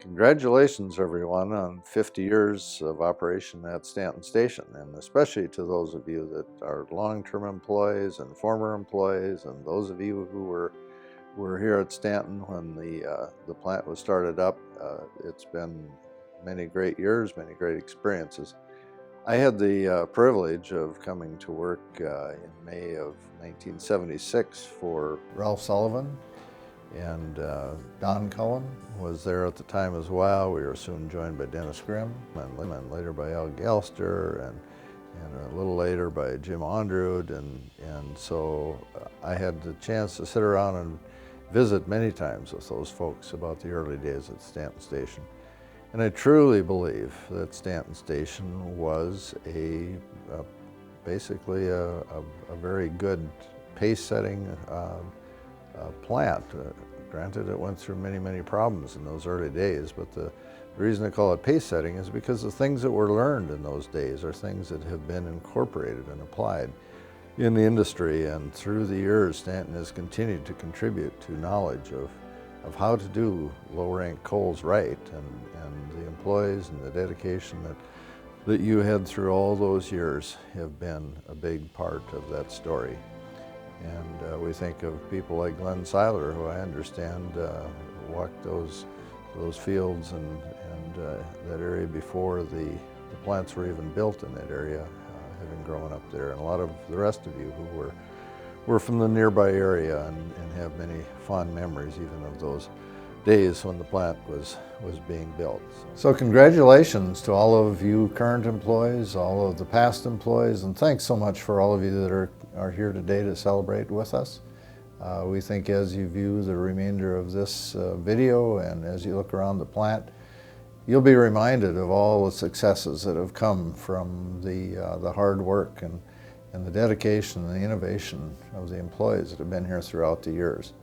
Congratulations, everyone, on 50 years of operation at Stanton Station, and especially to those of you that are long-term employees and former employees, and those of you who were here at Stanton when the plant was started up. It's been many great years, many great experiences. I had the privilege of coming to work in May of 1976 for Ralph Sullivan, and Don Cullen was there at the time as well. We were soon joined by Dennis Grimm, and later by Al Galster, and a little later by Jim Ondrud, and so I had the chance to sit around and visit many times with those folks about the early days at Stanton Station. And I truly believe that Stanton Station was basically a very good pace-setting plant. Granted, it went through many problems in those early days, but the reason I call it pace-setting is because the things that were learned in those days are things that have been incorporated and applied in the industry, and through the years, Stanton has continued to contribute to knowledge of how to do low-ranked coals right, and the employees and the dedication that you had through all those years have been a big part of that story. And we think of people like Glenn Seiler, who I understand walked those fields and that area before the plants were even built in that area, having grown up there, and a lot of the rest of you who were from the nearby area and have many fond memories even of those days when the plant was being built. So congratulations to all of you current employees, all of the past employees, and thanks so much for all of you that are here today to celebrate with us. We think as you view the remainder of this video and as you look around the plant, you'll be reminded of all the successes that have come from the hard work and the dedication and the innovation of the employees that have been here throughout the years.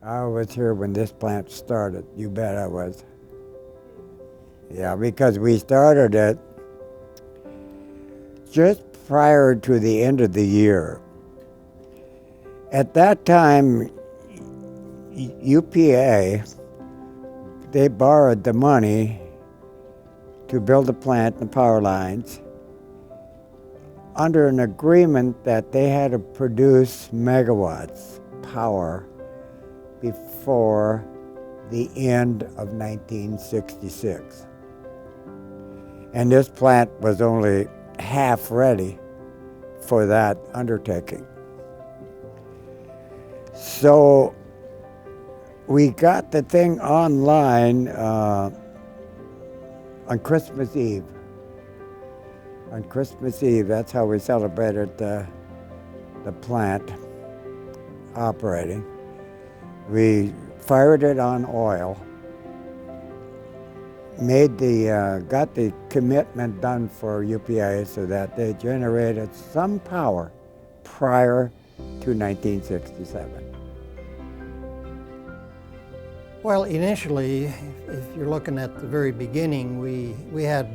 I was here when this plant started. You bet I was. Yeah, because we started it just prior to the end of the year. At that time, UPA, they borrowed the money to build the plant and the power lines under an agreement that they had to produce megawatts power before the end of 1966. And this plant was only half ready for that undertaking. So we got the thing online on Christmas Eve. On Christmas Eve, that's how we celebrated the plant operating. We fired it on oil, got the commitment done for UPA so that they generated some power prior to 1967. Well, initially, if you're looking at the very beginning, we had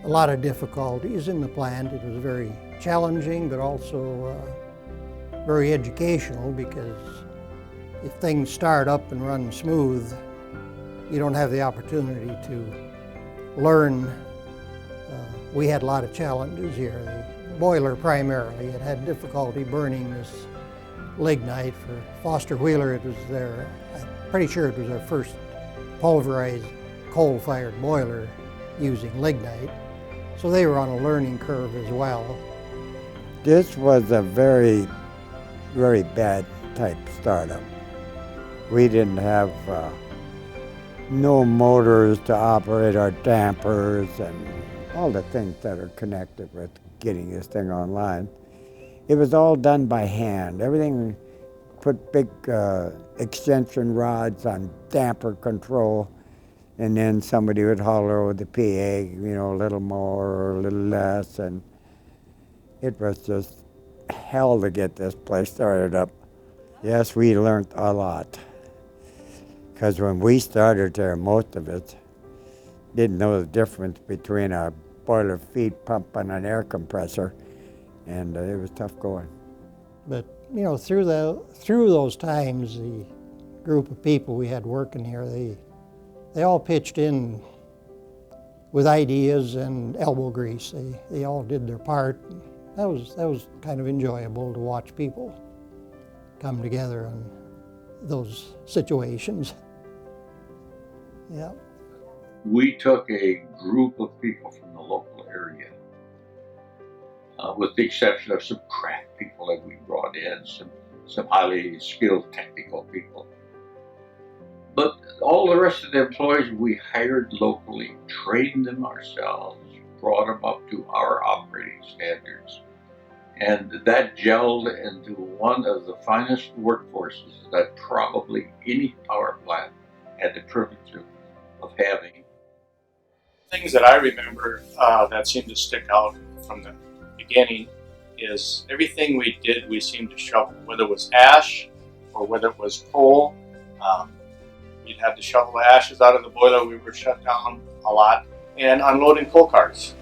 a lot of difficulties in the plant. It was very challenging, but also very educational, because if things start up and run smooth, you don't have the opportunity to learn. We had a lot of challenges here. The boiler primarily, it had difficulty burning this lignite. For Foster Wheeler, it was I'm pretty sure it was our first pulverized coal-fired boiler using lignite. So they were on a learning curve as well. This was a very, very bad type startup. We didn't have no motors to operate our dampers and all the things that are connected with getting this thing online. It was all done by hand. Everything put big extension rods on damper control, and then somebody would holler over the PA, a little more or a little less, and it was just hell to get this place started up. Yes, we learned a lot, because when we started there, most of us didn't know the difference between a boiler feed pump and an air compressor, and it was tough going. But through those times, the group of people we had working here, they all pitched in with ideas and elbow grease. They all did their part. That was kind of enjoyable to watch people come together in those situations. Yeah. We took a group of people from the local area, with the exception of some craft people that we brought in, some highly skilled technical people. But all the rest of the employees we hired locally, trained them ourselves, brought them up to our operating standards. And that gelled into one of the finest workforces that probably any power plant had the privilege of having. Things that I remember that seem to stick out from the beginning is everything we did, we seemed to shovel, whether it was ash or whether it was coal. We'd have to shovel the ashes out of the boiler. We were shut down a lot, and unloading coal cars.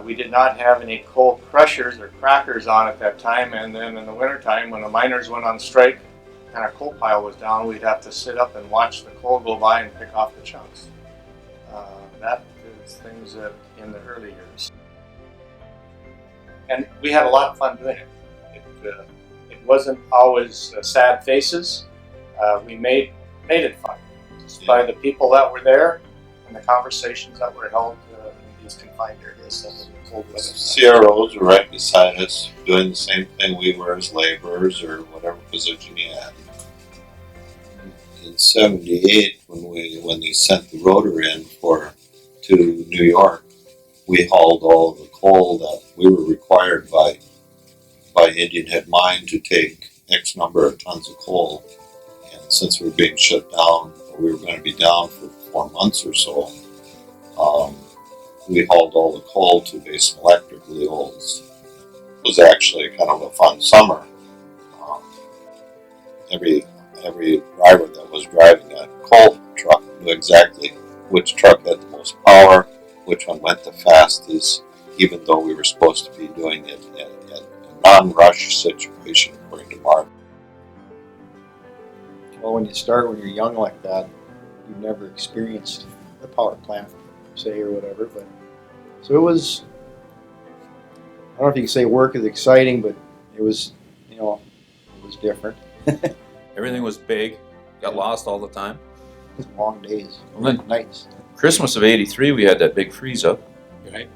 We did not have any coal crushers or crackers on at that time, and then in the wintertime when the miners went on strike and our coal pile was down, we'd have to sit up and watch the coal go by and pick off the chunks. That is things that in the early years. And we had a lot of fun doing it. It wasn't always sad faces. We made it fun just by the people that were there and the conversations that were held in these confined areas that were in cold weather. CROs were right beside us doing the same thing we were as laborers or whatever position you had. In '78, when they sent the rotor in to New York, we hauled all the coal that we were required by Indian Head Mine to take X number of tons of coal. And since we were being shut down, we were going to be down for 4 months or so, we hauled all the coal to Basin Electric, Leols. It was actually kind of a fun summer. Every driver that was driving a coal truck knew exactly which truck had the most power, which one went the fastest, even though we were supposed to be doing it in a non-rush situation, according to Mark. Well, when you're young like that, you've never experienced the power plant, say, or whatever. But so it was. I don't know if you can say work is exciting, but it was, it was different. Everything was big. Got lost all the time. It was long days, Well, then- nights. Christmas of '83, we had that big freeze up. Right.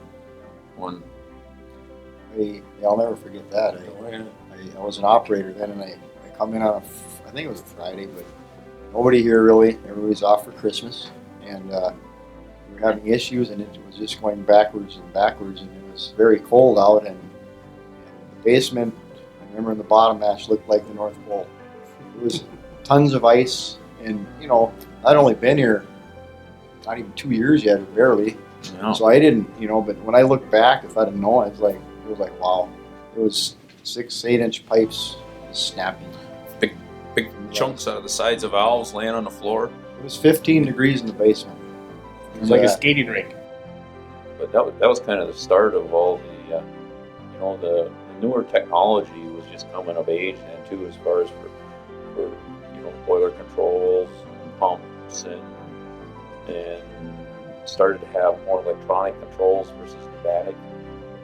One. I'll never forget that. I was an operator then, and I come in on I think it was a Friday, but nobody here really. Everybody's off for Christmas, and we were having issues, and it was just going backwards, and it was very cold out, and the basement, I remember in the bottom hatch, looked like the North Pole. It was tons of ice, and I'd only been here not even 2 years yet, or barely. No. So I didn't, but when I look back, if I'd have known, it was like wow. It was 6-8 inch pipes snapping. Big chunks out of the sides of valves laying on the floor. It was 15 degrees in the basement. It was like a skating rink. But that was kind of the start of all the, the newer technology was just coming of age then too, as far as for boiler controls and pumps and started to have more electronic controls versus pneumatic.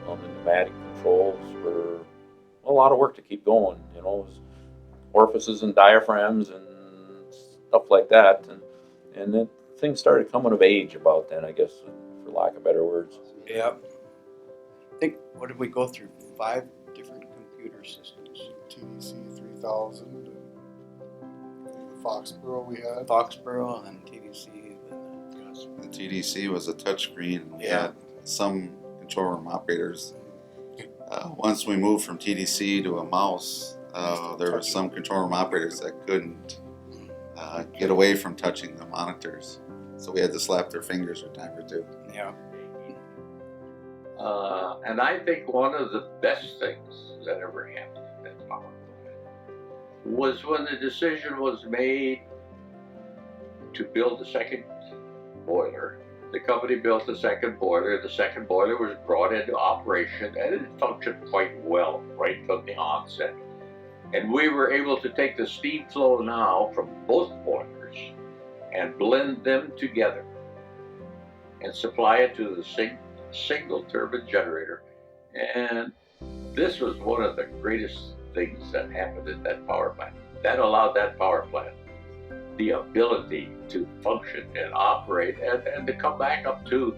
The pneumatic controls were a lot of work to keep going. It was orifices and diaphragms and stuff like that, and then things started coming of age about then, I guess, for lack of better words. Yeah. I think, what did we go through? 5 different computer systems. TDC 3000, Foxborough we had. Foxborough and TDC. The TDC was a touchscreen, and we had some control room operators. Once we moved from TDC to a mouse, there were some control room operators that couldn't get away from touching the monitors. So we had to slap their fingers a time or two. Yeah. And I think one of the best things that ever happened at that power plant was when the decision was made to build a second boiler. The company built the second boiler. The second boiler was brought into operation, and it functioned quite well right from the onset. And we were able to take the steam flow now from both boilers and blend them together and supply it to the single turbine generator. And this was one of the greatest things that happened at that power plant. That allowed that power plant the ability to function and operate and to come back up to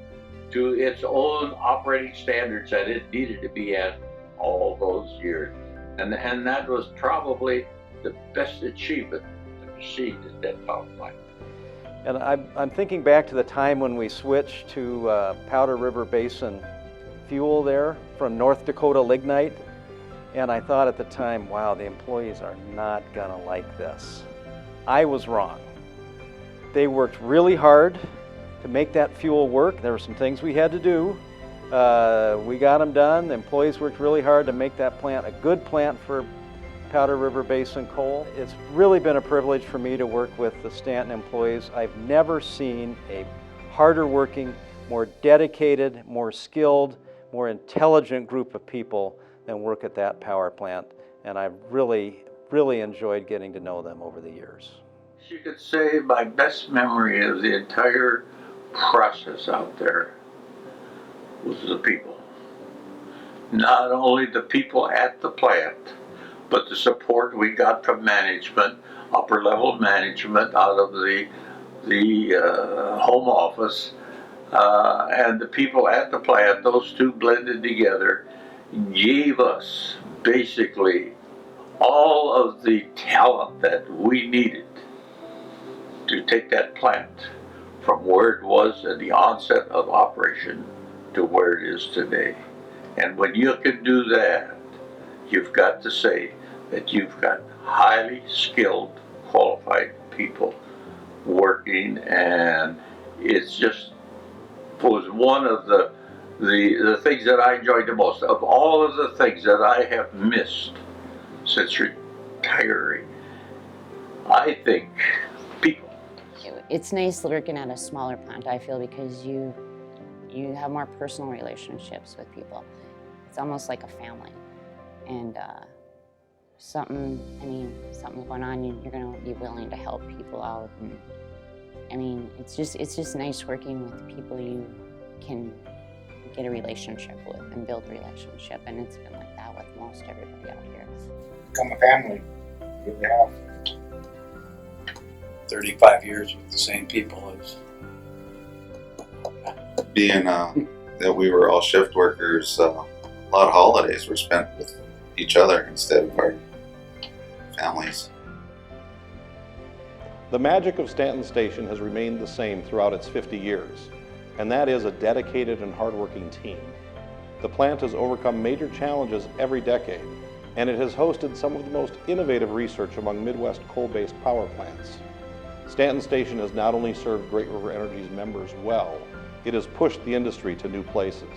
its own operating standards that it needed to be at all those years. And that was probably the best achievement that we seen at that power plant. And I'm thinking back to the time when we switched to Powder River Basin fuel there from North Dakota lignite. And I thought at the time, wow, the employees are not gonna like this. I was wrong. They worked really hard to make that fuel work. There were some things we had to do. We got them done. The employees worked really hard to make that plant a good plant for Powder River Basin coal. It's really been a privilege for me to work with the Stanton employees. I've never seen a harder working, more dedicated, more skilled, more intelligent group of people than work at that power plant. And I've really enjoyed getting to know them over the years. You could say my best memory of the entire process out there was the people. Not only the people at the plant, but the support we got from management, upper level management out of the home office, and the people at the plant. Those two blended together gave us basically all of the talent that we needed to take that plant from where it was at the onset of operation to where it is today. And when you can do that, you've got to say that you've got highly skilled, qualified people working, and it's just was one of the things that I enjoyed the most. Of all of the things that I have missed since retiring, I think people. It's nice working at a smaller plant, I feel, because you have more personal relationships with people. It's almost like a family. And something's going on, you're going to be willing to help people out. And, I mean, it's just nice working with people you can get a relationship with and build a relationship. And it's been like that with most everybody out here. Become a family. You really have. 35 years with the same people is. Being that we were all shift workers, a lot of holidays were spent with each other instead of our families. The magic of Stanton Station has remained the same throughout its 50 years, and that is a dedicated and hardworking team. The plant has overcome major challenges every decade, and it has hosted some of the most innovative research among Midwest coal-based power plants. Stanton Station has not only served Great River Energy's members well, it has pushed the industry to new places.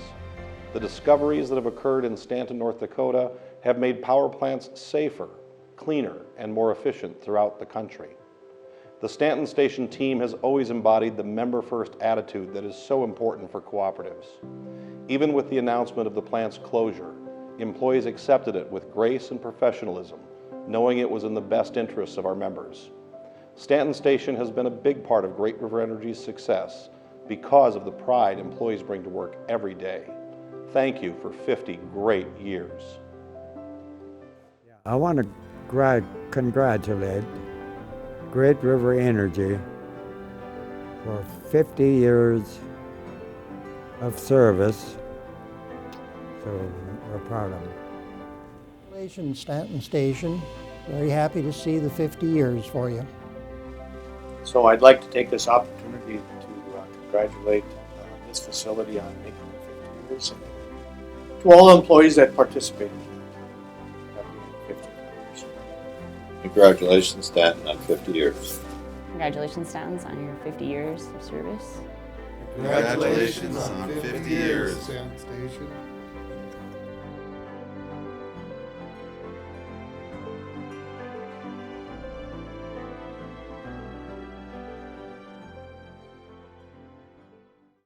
The discoveries that have occurred in Stanton, North Dakota have made power plants safer, cleaner, and more efficient throughout the country. The Stanton Station team has always embodied the member-first attitude that is so important for cooperatives. Even with the announcement of the plant's closure, employees accepted it with grace and professionalism, knowing it was in the best interests of our members. Stanton Station has been a big part of Great River Energy's success because of the pride employees bring to work every day. Thank you for 50 great years. I want to congratulate Great River Energy for 50 years of service, so we're proud of them. Congratulations, Stanton Station. Very happy to see the 50 years for you. So I'd like to take this opportunity to congratulate this facility on making it 50 years. And to all the employees that participated in 50 years. Congratulations, Stanton, on 50 years. Congratulations, Stanton, on your 50 years of service. Congratulations on 50 years, Stanton Station.